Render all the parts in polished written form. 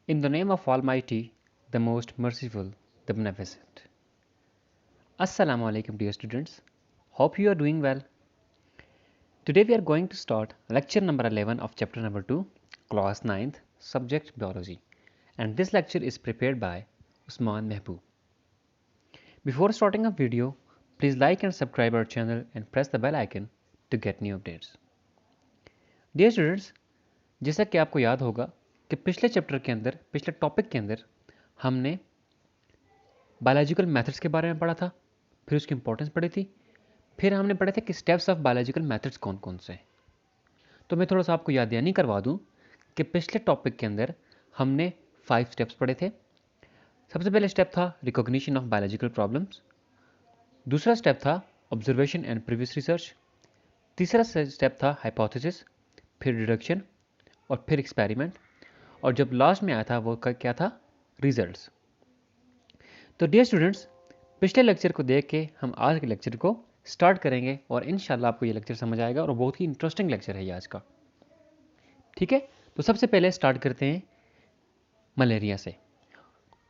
In the name of Almighty, the most merciful, the beneficent. Assalamu alaikum, dear students. Hope you are doing well. Today we are going to start lecture number 11 of chapter number 2, class 9th, subject biology. And this lecture is prepared by Usman Mehboob. Before starting a video, please like and subscribe our channel and press the bell icon to get new updates. Dear students, जैसा कि आपको याद होगा कि पिछले chapter के अंदर, पिछले टॉपिक के अंदर हमने बायोलॉजिकल मेथड्स के बारे में पढ़ा था, फिर उसकी इंपॉर्टेंस पढ़ी थी, फिर हमने पढ़े थे कि स्टेप्स ऑफ बायोलॉजिकल मेथड्स कौन कौन से हैं। तो मैं थोड़ा सा आपको याद दहानी करवा दूं कि पिछले टॉपिक के अंदर हमने 5 स्टेप्स पढ़े थे। सबसे पहले स्टेप था रिकॉग्निशन ऑफ बायोलॉजिकल प्रॉब्लम्स, दूसरा स्टेप था ऑब्जर्वेशन एंड प्रीवियस रिसर्च, तीसरा स्टेप था हाइपोथेसिस, फिर डिडक्शन और फिर एक्सपेरिमेंट, और जब लास्ट में आया था वो क्या था, रिजल्ट्स। तो डियर स्टूडेंट्स, पिछले लेक्चर को देख के हम आज के लेक्चर को स्टार्ट करेंगे और इंशाल्लाह आपको ये लेक्चर समझ आएगा और बहुत ही इंटरेस्टिंग लेक्चर है ये आज का। ठीक है, तो सबसे पहले स्टार्ट करते हैं मलेरिया से।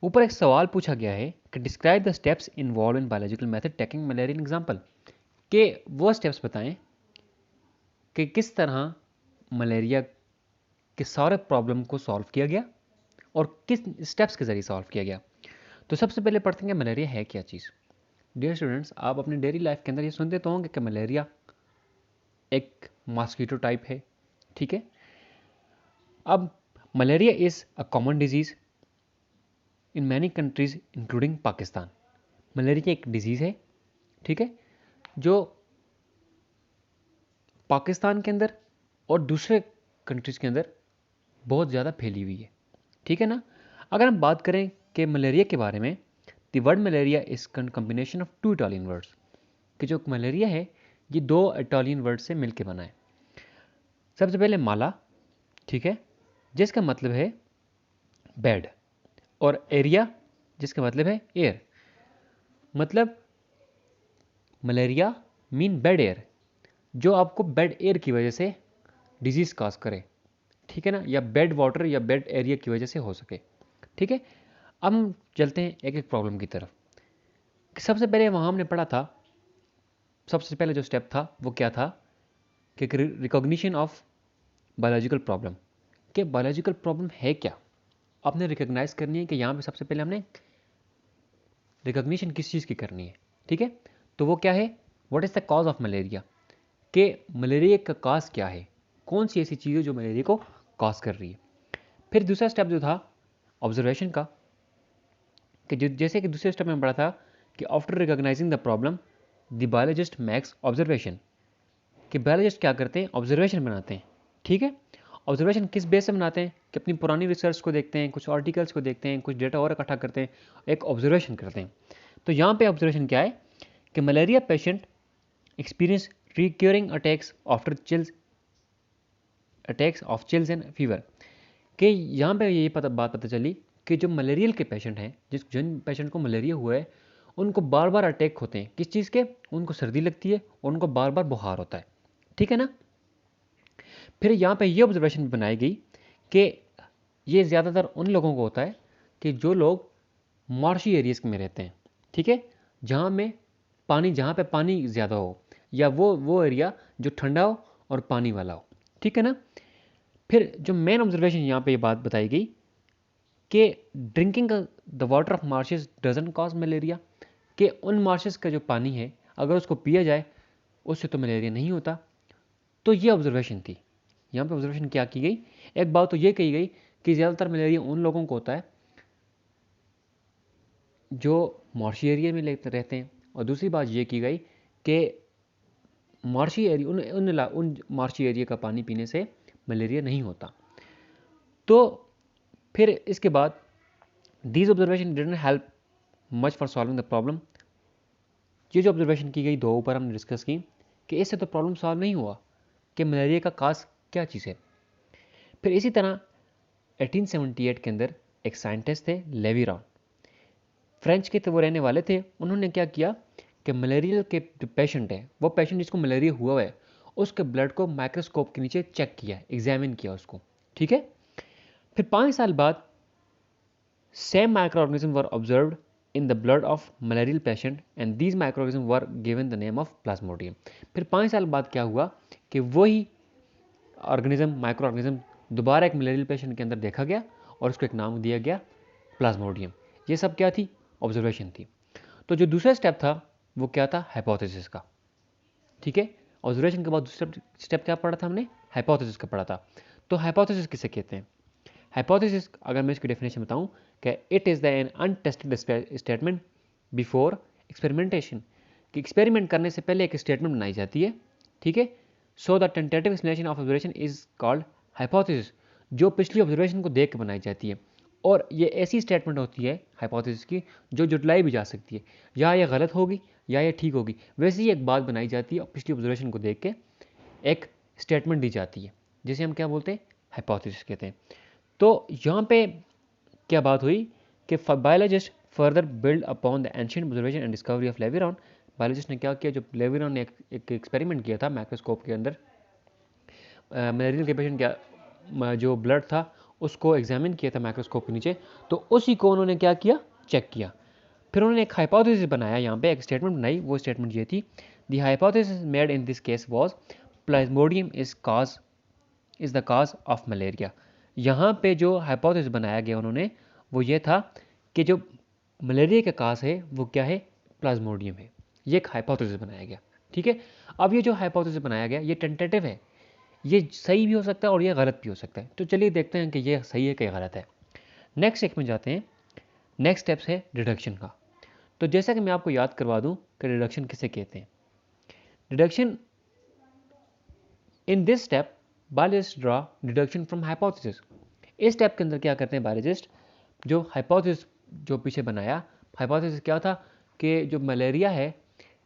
ऊपर एक सवाल पूछा गया है कि describe the steps involve in biological method taking Mullerian example, के वो स्टेप्स बताएं कि किस तरह मलेरिया के सारे प्रॉब्लम को सॉल्व किया गया और किस स्टेप्स के जरिए सॉल्व किया गया। तो सबसे पहले पढ़ते हैं मलेरिया है क्या चीज़। डियर स्टूडेंट्स, आप अपनी डेली लाइफ के अंदर ये सुनते तो होंगे कि मलेरिया एक मॉस्किटो टाइप है। ठीक है, अब malaria is a common disease in many countries including Pakistan. Malaria एक डिजीज़ है, ठीक है, जो पाकिस्तान के अंदर और दूसरे कंट्रीज़ के अंदर बहुत ज़्यादा फैली हुई है। ठीक है ना। अगर हम बात करें कि मलेरिया के बारे में, the word malaria is combination of 2 Italian words, कि जो मलेरिया है ये 2 इटालियन वर्ड से मिलकर बना है। सबसे पहले माला, ठीक है, जिसका मतलब है बेड, और एरिया जिसका मतलब है एयर। मतलब मलेरिया मीन बेड एयर, जो आपको बेड एयर की वजह से डिजीज़ काज करे, ठीक है ना, या बेड वाटर या बेड एरिया की वजह से हो सके। ठीक है, अब हम चलते हैं एक एक प्रॉब्लम की तरफ। सबसे पहले वहाँ हमने पढ़ा था, सबसे पहले जो स्टेप था वो क्या था कि रिकॉग्निशन ऑफ बायोलॉजिकल प्रॉब्लम, कि बायोलॉजिकल प्रॉब्लम है क्या, आपने रिकॉग्नाइज करनी है कि यहाँ पे सबसे पहले हमने रिकॉग्निशन किस चीज़ की करनी है। ठीक है, तो वो क्या है, what is the cause of malaria, कि मलेरिया का काज क्या है, कौन सी ऐसी चीज़ है जो मलेरिया को कॉज कर रही है। फिर दूसरा स्टेप जो था ऑब्जर्वेशन का, कि जो जैसे कि दूसरे स्टेप में पढ़ा था कि after recognising the problem the biologist max observation, कि बायोलॉजिस्ट क्या करते हैं, ऑब्जर्वेशन बनाते हैं। ठीक है, ऑब्जर्वेशन किस बेस से बनाते हैं कि अपनी पुरानी रिसर्च को देखते हैं, कुछ आर्टिकल्स को देखते हैं, कुछ डेटा और इकट्ठा करते हैं, एक ऑब्जर्वेशन करते हैं। तो यहाँ पे ऑब्जर्वेशन क्या है कि malaria patient experience recurring attacks after chills, attacks of chills and fever, कि यहाँ पे ये बात पता चली कि जो मलेरियल के पेशेंट हैं, जिन पेशेंट को मलेरिया हुआ है, उनको बार बार अटैक होते हैं। किस चीज़ के, उनको सर्दी लगती है और उनको बार बार बुखार होता है। ठीक है ना। फिर यहाँ पे ये ऑब्जर्वेशन बनाई गई कि ये ज़्यादातर उन लोगों को होता है कि जो लोग मार्शी एरियाज में रहते हैं, ठीक है, जहाँ पे पानी ज़्यादा हो, या वो एरिया जो ठंडा हो और पानी वाला हो। ठीक है ना। फिर जो मेन ऑब्जर्वेशन यहाँ पे ये बात बताई गई कि drinking the water of marches doesn't cause malaria, कि उन मार्शेस का जो पानी है अगर उसको पिया जाए उससे तो मलेरिया नहीं होता। तो ये ऑब्जर्वेशन थी। यहाँ पे ऑब्जर्वेशन क्या की गई, एक बात तो ये कही गई कि ज़्यादातर मलेरिया उन लोगों को होता है जो मार्शी एरिया में रहते हैं, और दूसरी बात ये की गई कि मार्शी एरिया उन मार्शी एरिया का पानी पीने से मलेरिया नहीं होता। तो फिर इसके बाद these observation didn't help much for solving the problem. ये जो ऑब्जर्वेशन की गई दो ऊपर हमने डिस्कस की कि इससे तो प्रॉब्लम सॉल्व नहीं हुआ कि मलेरिया का काज क्या चीज़ है। फिर इसी तरह 1878 के अंदर एक साइंटिस्ट थे लेविरॉन, फ्रेंच के थे, वो रहने वाले थे। उन्होंने क्या किया कि मलेरिया के जो पेशेंट है, वो पेशेंट जिसको मलेरिया हुआ है, उसके ब्लड को माइक्रोस्कोप के नीचे चेक किया, एग्जामिन किया उसको। ठीक है, फिर 5 साल बाद Same microorganisms were observed in the blood of malarial patient and these microorganisms were given the name of Plasmodium. फिर 5 साल बाद क्या हुआ कि वही ऑर्गेनिज्म माइक्रो ऑर्गेनिज्म दोबारा एक मलेरियल पेशेंट के अंदर देखा गया और उसको एक नाम दिया गया प्लाज्मोडियम। ये सब क्या थी? ऑब्जर्वेशन थी। तो जो दूसरा स्टेप था वो क्या था? हाइपोथेसिस का। ठीक है, ऑब्जर्वेशन के बाद दूसरा स्टेप क्या पढ़ा था हमने? हाइपोथेसिस का पढ़ा था। तो हाइपोथेसिस किसे कहते हैं? हाइपोथेसिस अगर मैं इसकी डेफिनेशन बताऊं कि it is the an untested statement before experimentation, कि एक्सपेरिमेंट करने से पहले एक स्टेटमेंट बनाई जाती है। ठीक है, so the tentative explanation of observation is called hypothesis, जो पिछली ऑब्जर्वेशन को देख के बनाई जाती है। और ये ऐसी स्टेटमेंट होती है हाइपोथेसिस की जो जुटलाई भी जा सकती है, या ये गलत होगी या ये ठीक होगी। वैसे ही एक बात बनाई जाती है और पिछली ऑब्जर्वेशन को देख के एक स्टेटमेंट दी जाती है, जिसे हम क्या बोलते हैं? हाइपोथेसिस कहते हैं। तो यहाँ पे क्या बात हुई कि biologist further build upon the ancient observation and discovery of leviron. Biologist ने क्या किया? जो लेविरॉन ने एक एक्सपेरिमेंट किया था माइक्रोस्कोप के अंदर, मलेरिया के पेशेंट का जो ब्लड था उसको एग्जामिन किया था माइक्रोस्कोप के नीचे, तो उसी को उन्होंने क्या किया? चेक किया। फिर उन्होंने एक हाइपोथेसिस बनाया, यहाँ पे एक स्टेटमेंट बनाई। वो स्टेटमेंट ये थी, the hypothesis made in this case was Plasmodium is the cause of malaria. यहाँ पे जो हाइपोथेसिस बनाया गया उन्होंने, वो ये था कि जो मलेरिया का काज है वो क्या है? प्लाज्मोडियम है। ये एक हाइपोथेसिस बनाया गया। ठीक है, अब ये जो हाइपोथेसिस बनाया गया ये टेंटेटिव है, ये सही भी हो सकता है और ये गलत भी हो सकता है। तो चलिए देखते हैं कि ये सही है कि गलत है। नेक्स्ट स्टेप में जाते हैं। नेक्स्ट स्टेप्स है डिडक्शन का। तो जैसा कि मैं आपको याद करवा दूं कि डिडक्शन किसे कहते हैं। Deduction in this step biologist draw deduction from hypothesis. इस स्टेप के अंदर क्या करते हैं बायोलॉजिस्ट? जो हाइपोथेसिस जो पीछे बनाया, हाइपोथेसिस क्या था कि जो मलेरिया है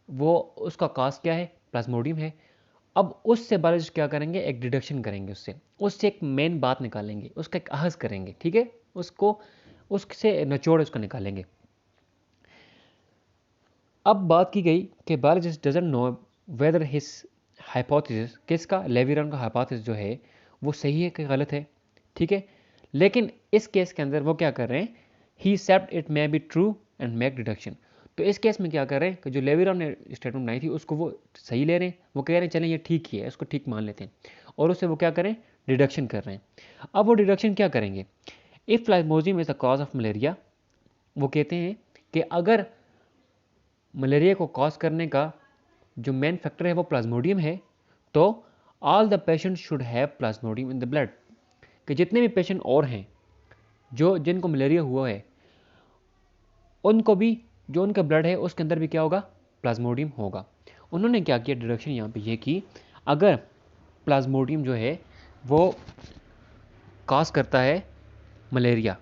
वो उसका काज क्या है? प्लाज्मोडियम है। अब उससे बायोलॉजिस्ट क्या करेंगे? एक डिडक्शन करेंगे, उससे एक मेन बात निकालेंगे, उसका एक अहज करेंगे। ठीक है, उसको उससे निचोड़ उसका निकालेंगे। अब बात की गई कि biologist doesn't know whether his hypothesis, किसका? लेविरॉन का हाइपोथेसिस जो है वो सही है कि गलत है। ठीक है, लेकिन इस केस के अंदर वो क्या कर रहे हैं? He accept it may be true and make deduction. तो इस केस में क्या कर रहे हैं कि जो लेविरॉन ने स्टेटमेंट बनाई थी उसको वो सही ले रहे हैं, वो कह रहे हैं चलें ये ठीक ही है, इसको ठीक मान लेते हैं, और उससे वो क्या करें? डिडक्शन कर रहे हैं। अब वो डिडक्शन क्या करेंगे? If Plasmodium is the cause of malaria, वो कहते हैं कि अगर मलेरिया को कॉज करने का जो मेन फैक्टर है वो प्लाज्मोडियम है, तो all the patient should have Plasmodium in the blood, कि जितने भी पेशेंट और हैं जो जिनको मलेरिया हुआ है उनको भी जो उनका ब्लड है उसके अंदर भी क्या होगा? प्लाज्मोडियम होगा। उन्होंने क्या किया? डिडक्शन यहाँ पे ये की, अगर प्लाज्मोडियम जो है वो कॉज करता है मलेरिया,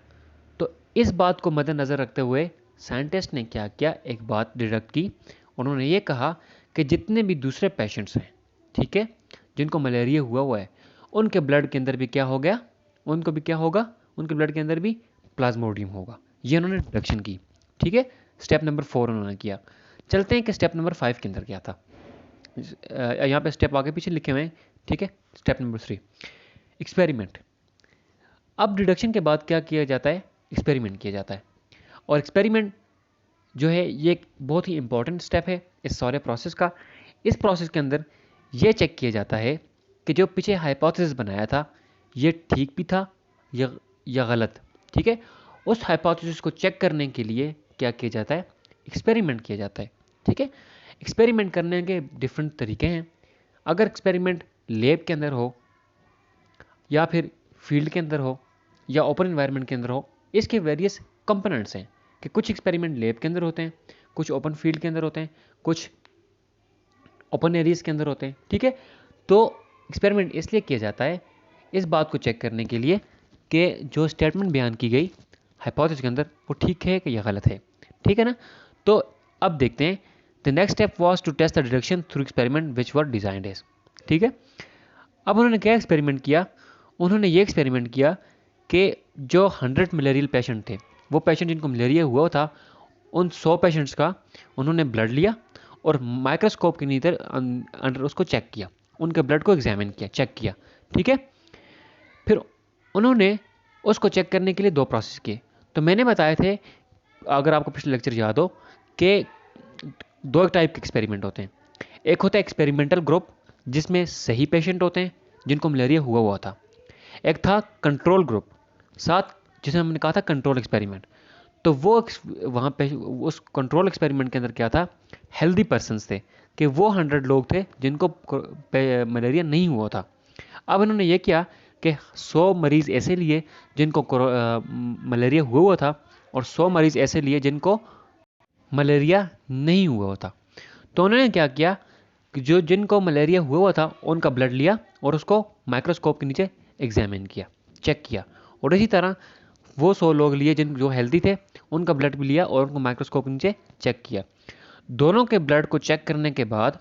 तो इस बात को मद्देनज़र रखते हुए साइंटिस्ट ने क्या किया? एक बात डिडक्ट की। उन्होंने ये कहा कि जितने भी दूसरे पेशेंट्स हैं, ठीक है, जिनको मलेरिया हुआ है, उनके ब्लड के अंदर भी क्या हो गया? उनको भी क्या होगा? उनके ब्लड के अंदर भी प्लाज्मोडियम होगा। ये उन्होंने डिडक्शन की। ठीक है, स्टेप नंबर 4 उन्होंने किया। चलते हैं कि स्टेप नंबर 5 के अंदर क्या था। यहाँ पे स्टेप आगे पीछे लिखे हुए हैं। ठीक है, स्टेप नंबर 3 एक्सपेरिमेंट। अब डिडक्शन के बाद क्या किया जाता है? एक्सपेरिमेंट किया जाता है। और एक्सपेरिमेंट जो है ये एक बहुत ही इंपॉर्टेंट स्टेप है इस सारे प्रोसेस का। इस प्रोसेस के अंदर ये चेक किया जाता है कि जो पीछे हाइपोथेसिस बनाया था ये ठीक भी था या गलत। ठीक है, उस हाइपोथेसिस को चेक करने के लिए क्या किया जाता है? एक्सपेरिमेंट किया जाता है। ठीक है, एक्सपेरिमेंट करने के डिफरेंट तरीके हैं। अगर एक्सपेरिमेंट लैब के अंदर हो या फिर फील्ड के अंदर हो या ओपन एनवायरनमेंट के अंदर हो, इसके वेरियस कंपोनेंट्स हैं कि कुछ एक्सपेरिमेंट लैब के अंदर होते हैं, कुछ ओपन फील्ड के अंदर होते हैं, कुछ ओपन एरियाज के अंदर होते हैं। ठीक है, तो एक्सपेरिमेंट इसलिए किया जाता है इस बात को चेक करने के लिए कि जो स्टेटमेंट बयान की गई हाइपोथेसिस के अंदर वो ठीक है कि या गलत है। ठीक है ना। तो अब देखते हैं the next step was to test the deduction through experiment which were designed as. ठीक है, अब उन्होंने क्या एक्सपेरिमेंट किया? उन्होंने ये एक्सपेरिमेंट किया कि जो 100 मलेरियल पेशेंट थे, वो पेशेंट जिनको मलेरिया हुआ था, उन 100 पेशेंट्स का उन्होंने ब्लड लिया और माइक्रोस्कोप के नीचे अंडर उसको चेक किया, उनके ब्लड को एग्जामिन किया, चेक किया। ठीक है, फिर उन्होंने उसको चेक करने के लिए 2 प्रोसेस किए। तो मैंने बताए थे, अगर आपको पिछले लेक्चर याद हो, कि दो टाइप के एक्सपेरिमेंट होते हैं। एक होता है एक्सपेरिमेंटल ग्रुप, जिसमें सही पेशेंट होते हैं जिनको मलेरिया हुआ था। एक था कंट्रोल ग्रुप, साथ जिसे हमने कहा था कंट्रोल एक्सपेरिमेंट। तो वो वहाँ पे उस कंट्रोल एक्सपेरिमेंट के अंदर क्या था, हेल्दी पर्सन्स थे, कि वो 100 लोग थे जिनको मलेरिया नहीं हुआ था। अब इन्होंने ये किया कि 100 मरीज़ ऐसे लिए जिनको मलेरिया हुआ था, और 100 मरीज़ ऐसे लिए जिनको मलेरिया नहीं हुआ था। तो उन्होंने क्या किया कि जो जिनको मलेरिया हुआ था उनका ब्लड लिया और उसको माइक्रोस्कोप के नीचे एग्जामिन किया, चेक किया। और इसी तरह वो 100 लोग लिए जो हेल्दी थे, उनका ब्लड भी लिया और उनको माइक्रोस्कोप के नीचे चेक किया। दोनों के ब्लड को चेक करने के बाद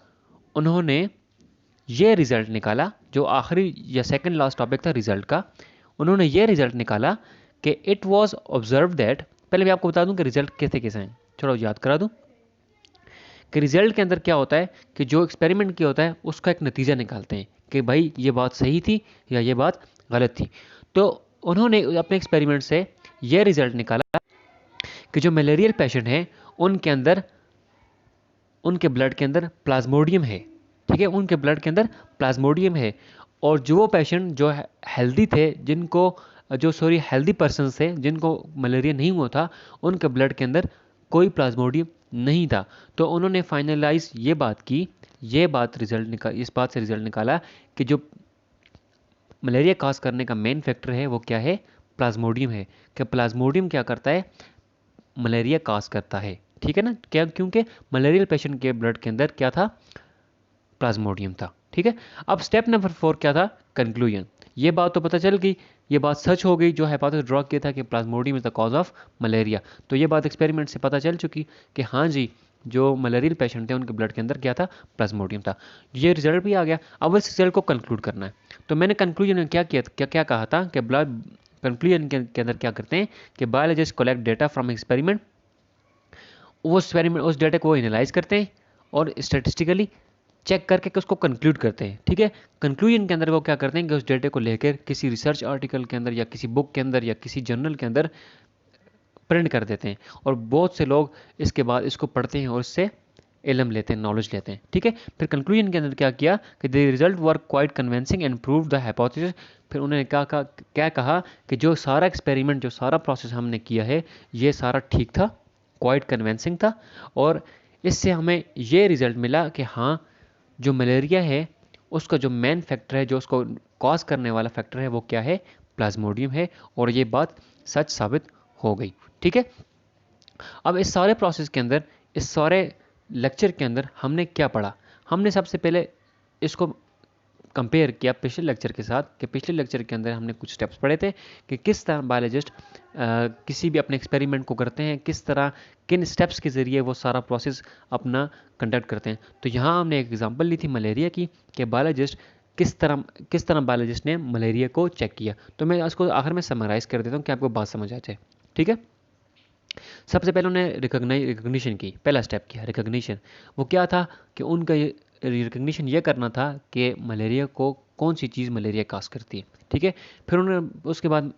उन्होंने ये रिजल्ट निकाला, जो आखिरी या सेकंड लास्ट टॉपिक था रिजल्ट का। उन्होंने ये रिजल्ट निकाला कि इट वाज ऑब्जर्व दैट, पहले मैं आपको बता दूं कि रिजल्ट कैसे कैसे हैं, थोड़ा याद करा दूं कि रिजल्ट के अंदर क्या होता है कि जो एक्सपेरिमेंट किया होता है उसका एक नतीजा निकालते हैं कि भाई ये बात सही थी या ये बात गलत थी। तो उन्होंने अपने एक्सपेरिमेंट से ये रिजल्ट निकाला कि जो मलेरियल पेशेंट हैं उनके अंदर, उनके ब्लड के अंदर प्लाज्मोडियम है। ठीक है, उनके ब्लड के अंदर प्लाज्मोडियम है। और जो वो पेशेंट जो हेल्दी थे, जिनको जो सॉरी हेल्दी पर्सन थे जिनको मलेरिया नहीं हुआ था, उनके ब्लड के अंदर कोई प्लाज्मोडियम नहीं था। तो उन्होंने फाइनलाइज ये बात की, ये बात इस बात से रिजल्ट निकाला कि जो मलेरिया काज करने का मेन फैक्टर है वो क्या है, प्लाज्मोडियम है। कि प्लाज्मोडियम क्या करता है, मलेरिया काज करता है। ठीक है ना, क्या, क्योंकि मलेरियल पेशेंट के ब्लड के अंदर क्या था, प्लाज्मोडियम था। ठीक है, अब स्टेप नंबर 4 क्या था, कंक्लूजन। ये बात तो पता चल गई, ये बात सच हो गई, जो हाइपोथेसिस ड्रॉ किया था कि Plasmodium is the cause of malaria. तो ये बात एक्सपेरिमेंट से पता चल चुकी कि हाँ जी, जो मलेरियल पेशेंट थे उनके ब्लड के अंदर क्या था, प्लाज्मोडियम था। ये रिजल्ट भी आ गया। अब इस रिजल्ट को कंक्लूड करना है। तो मैंने कंक्लूजन में क्या किया, क्या कहा था कि ब्लड कंक्लूजन के अंदर क्या करते हैं कि biologist collect data from experiment. उस डेटा को एनालाइज करते हैं और स्टेटिस्टिकली चेक करके उसको कंक्लूड करते हैं। ठीक है, कंक्लूजन के अंदर वो क्या करते हैं कि उस डेटा को लेकर किसी रिसर्च आर्टिकल के अंदर या किसी बुक के अंदर या किसी जर्नल के अंदर प्रिंट कर देते हैं, और बहुत से लोग इसके बाद इसको पढ़ते हैं और इससे इल्म लेते हैं, नॉलेज लेते हैं। ठीक है, फिर कंक्लूजन के अंदर क्या किया कि the result were quite convincing and prove the hypothesis. फिर उन्होंने क्या कहा कि जो सारा एक्सपेरिमेंट, जो सारा प्रोसेस हमने किया है, ये सारा ठीक था, क्वाइट कन्विंसिंग था, और इससे हमें ये रिजल्ट मिला कि हाँ, जो मलेरिया है उसका जो मेन फैक्टर है, जो उसको कॉज करने वाला फैक्टर है, वो क्या है, प्लाज्मोडियम है। और ये बात सच साबित हो गई। ठीक है, अब इस सारे प्रोसेस के अंदर, इस सारे लेक्चर के अंदर हमने क्या पढ़ा, हमने सबसे पहले इसको कंपेयर किया पिछले लेक्चर के साथ, कि पिछले लेक्चर के अंदर हमने कुछ स्टेप्स पढ़े थे कि किस तरह बायोलॉजिस्ट किसी भी अपने एक्सपेरिमेंट को करते हैं, किस तरह किन स्टेप्स के ज़रिए वो सारा प्रोसेस अपना कंडक्ट करते हैं। तो यहाँ हमने एक एग्जांपल ली थी मलेरिया की, कि बायोलॉजिस्ट किस तरह बायोलॉजिस्ट ने मलेरिया को चेक किया। तो मैं इसको आखिर में समराइज़ कर देता हूँ कि आपको बात समझ आ जाए। ठीक है, सबसे पहले उन्होंने रिकग्निशन की, पहला स्टेप किया रिकग्निशन। वो क्या था कि उनका रिकग्निशन ये करना था कि मलेरिया को कौन सी चीज़ मलेरिया काज करती है। ठीक है, फिर उन्होंने उसके बाद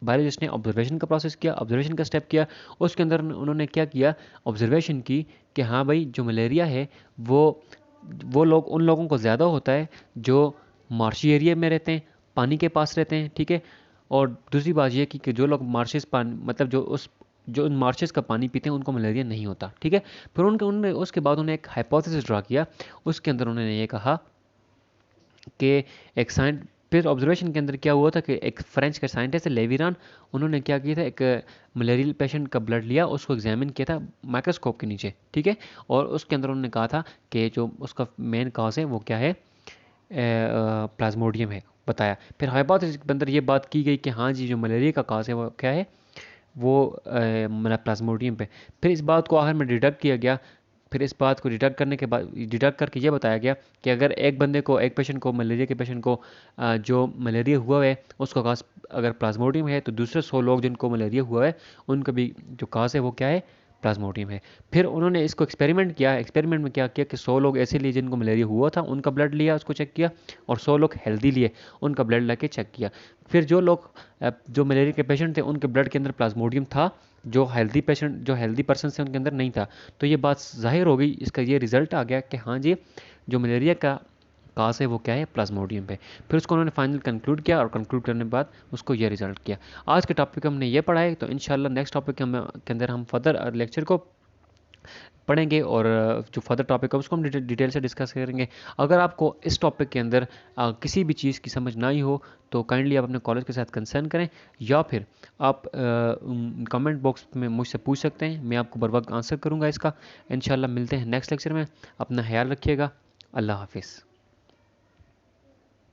बायोलॉजिस्ट ने ऑब्जर्वेशन का प्रोसेस किया, ऑब्जर्वेशन का स्टेप किया। उसके अंदर उन्होंने क्या किया, ऑब्जर्वेशन की कि हाँ भाई, जो मलेरिया है वो लोग, उन लोगों को ज़्यादा होता है जो मार्शी एरिया में रहते हैं, पानी के पास रहते हैं। ठीक है, और दूसरी बात यह कि जो लोग मार्शेस पानी, मतलब जो उन मार्शेस का पानी पीते हैं, उनको मलेरिया नहीं होता। ठीक है, फिर उन्होंने उसके बाद उन्हें एक हाइपोथेसिस ड्रा किया। उसके अंदर उन्होंने ये कहा कि फिर ऑब्जर्वेशन के अंदर क्या हुआ था कि एक फ्रेंच का साइंटिस्ट है लेविरान, उन्होंने क्या किया था, एक मलेरियल पेशेंट का ब्लड लिया, उसको एग्जामिन किया था माइक्रोस्कोप के नीचे। ठीक है, और उसके अंदर उन्होंने कहा था कि जो उसका मेन काज है वो क्या है, प्लाज्मोडियम है, बताया। फिर हाइपोथेसिस के अंदर ये बात की गई कि हाँ जी, जो मलेरिया का काज है वो क्या है, वो मतलब प्लाज्मोडियम पे। फिर इस बात को आखिर में डिडक्ट किया गया। फिर इस बात को डिडक्ट करके ये बताया गया कि अगर एक पेशेंट को मलेरिया के पेशेंट को जो मलेरिया हुआ है उसका काज अगर प्लाज्मोडियम है, तो दूसरे 100 लोग जिनको मलेरिया हुआ है उनका भी जो काज है वो क्या है, प्लाज्मोडियम है। फिर उन्होंने इसको एक्सपेरिमेंट किया। एक्सपेरिमेंट में क्या किया कि 100 लोग ऐसे लिए जिनको मलेरिया हुआ था, उनका ब्लड लिया, उसको चेक किया, और 100 लोग हेल्दी लिए, उनका ब्लड लेके चेक किया। फिर जो लोग जो मलेरिया के पेशेंट थे उनके ब्लड के अंदर प्लाज्मोडियम था, जो हेल्दी पर्सन से उनके अंदर नहीं था। तो ये बात जाहिर हो गई, इसका ये रिजल्ट आ गया कि हाँ जी, जो मलेरिया का काज है वो क्या है, प्लाज्मोडियम पे। फिर उसको उन्होंने फाइनल कंक्लूड किया, और कंक्लूड करने के बाद उसको ये रिजल्ट किया। आज के टॉपिक हमने ये पढ़ा है, तो इंशाल्लाह नेक्स्ट टॉपिक के अंदर हम फर्दर लेक्चर को पढ़ेंगे, और जो फर्दर टॉपिक है उसको हम डिटेल से डिस्कस करेंगे। अगर आपको इस टॉपिक के अंदर किसी भी चीज़ की समझ ना आई हो तो काइंडली आप अपने कॉलेज के साथ कंसर्न करें, या फिर आप कमेंट बॉक्स में मुझसे पूछ सकते हैं, मैं आपको बर वक्त आंसर करूँगा इसका। इंशाल्लाह मिलते हैं नेक्स्ट लेक्चर में। अपना ख्याल रखिएगा। अल्लाह हाफिज़।